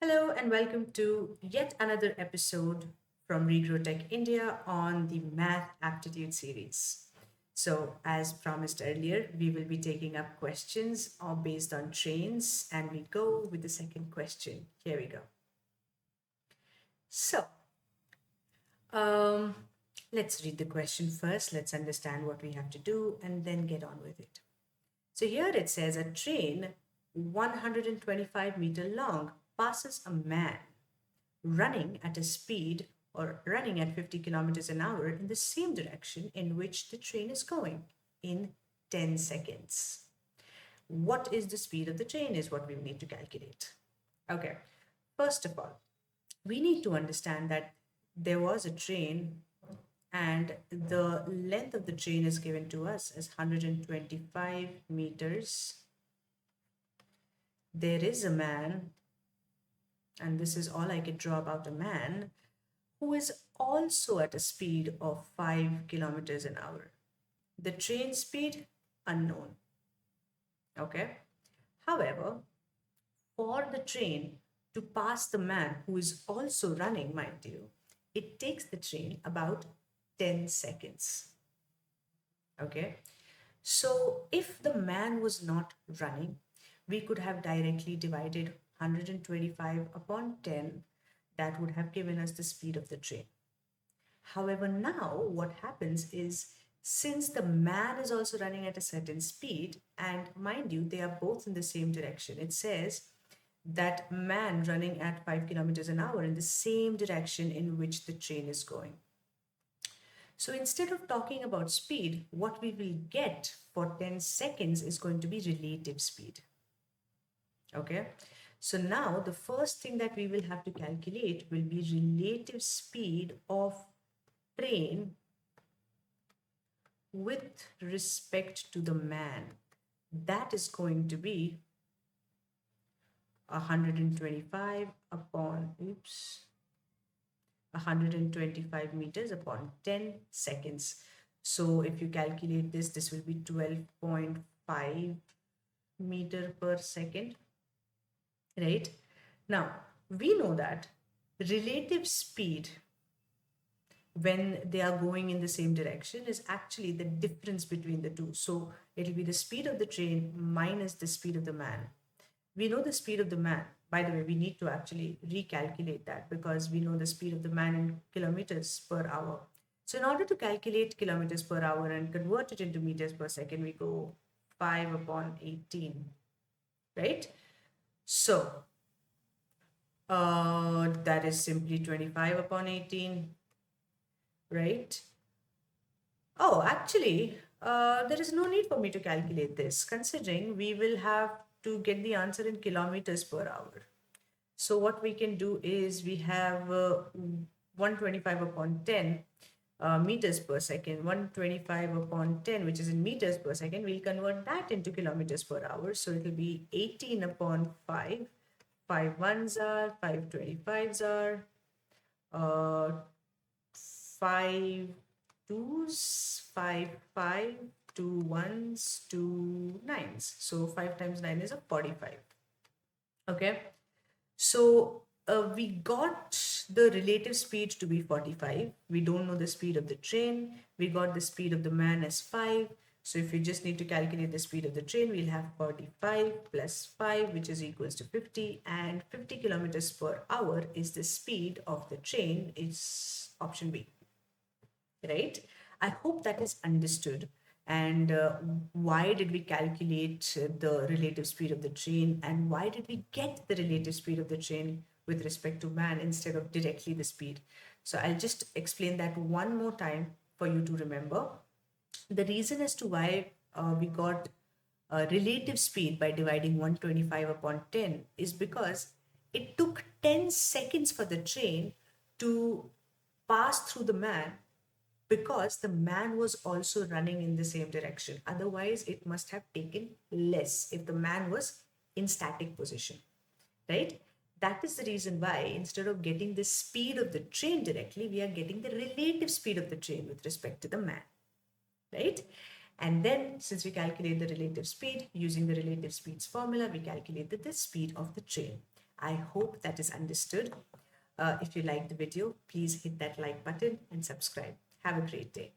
Hello and welcome to yet another episode from Regrow Tech India on the Math Aptitude series. So, as promised earlier, we will be taking up questions based on trains, and we go with the second question. Here we go. So, um, let's read the question first. Let's understand what we have to do and then get on with it. So here it says a train 125-meter long passes a man running at a speed or running at 50 kilometers an hour in the same direction in which the train is going in 10 seconds. What is the speed of the train is what we need to calculate. Okay, first of all, we need to understand that there was a train and the length of the train is given to us as 125 meters. There is a man, and this is all I could draw about a man, who is also at a speed of 5 kilometers an hour. The train speed, unknown. Okay. However, for the train to pass the man who is also running, mind you, it takes the train about 10 seconds. Okay. So if the man was not running, we could have directly divided 125 upon 10. That would have given us the speed of the train. However, now what happens is since the man is also running at a certain speed, and mind you, they are both in the same direction, it says that man running at 5 kilometers an hour in the same direction in which the train is going. So instead of talking about speed, what we will get for 10 seconds is going to be relative speed. Okay. So now the first thing that we will have to calculate will be relative speed of train with respect to the man. That is going to be 125 upon, 125 meters upon 10 seconds. So if you calculate this, this will be 12.5 meter per second, right? Now, we know that relative speed when they are going in the same direction is actually the difference between the two. So it'll be the speed of the train minus the speed of the man. We know the speed of the man. By the way, we need to actually recalculate that because we know the speed of the man in kilometers per hour. So in order to calculate kilometers per hour and convert it into meters per second, we go 5 upon 18, right? So that is simply 25 upon 18, right? Oh, actually, there is no need for me to calculate this, considering we will have to get the answer in kilometers per hour. So what we can do is we have 125 upon 10 meters per second, 125 upon 10, which is in meters per second. We'll convert that into kilometers per hour. So it will be 18 upon 5. 5 ones are, 5 25s are, uh, 5 twos, 5 5, 2 ones, 2 nines. So 5 times 9 is a 45. Okay. So we got the relative speed to be 45. We don't know the speed of the train. We got the speed of the man as 5. So if you just need to calculate the speed of the train, we'll have 45 plus 5, which is equals to 50. And 50 kilometers per hour is the speed of the train. It's option B, right? I hope that is understood. And why did we calculate the relative speed of the train, and why did we get the relative speed of the train with respect to man instead of directly the speed? So I'll just explain that one more time for you to remember. The reason as to why we got relative speed by dividing 125 upon 10 is because it took 10 seconds for the train to pass through the man because the man was also running in the same direction. Otherwise, it must have taken less if the man was in static position, right? That is the reason why instead of getting the speed of the train directly, we are getting the relative speed of the train with respect to the man, right? And then since we calculate the relative speed using the relative speeds formula, we calculate the speed of the train. I hope that is understood. If you like the video, please hit that like button and subscribe. Have a great day.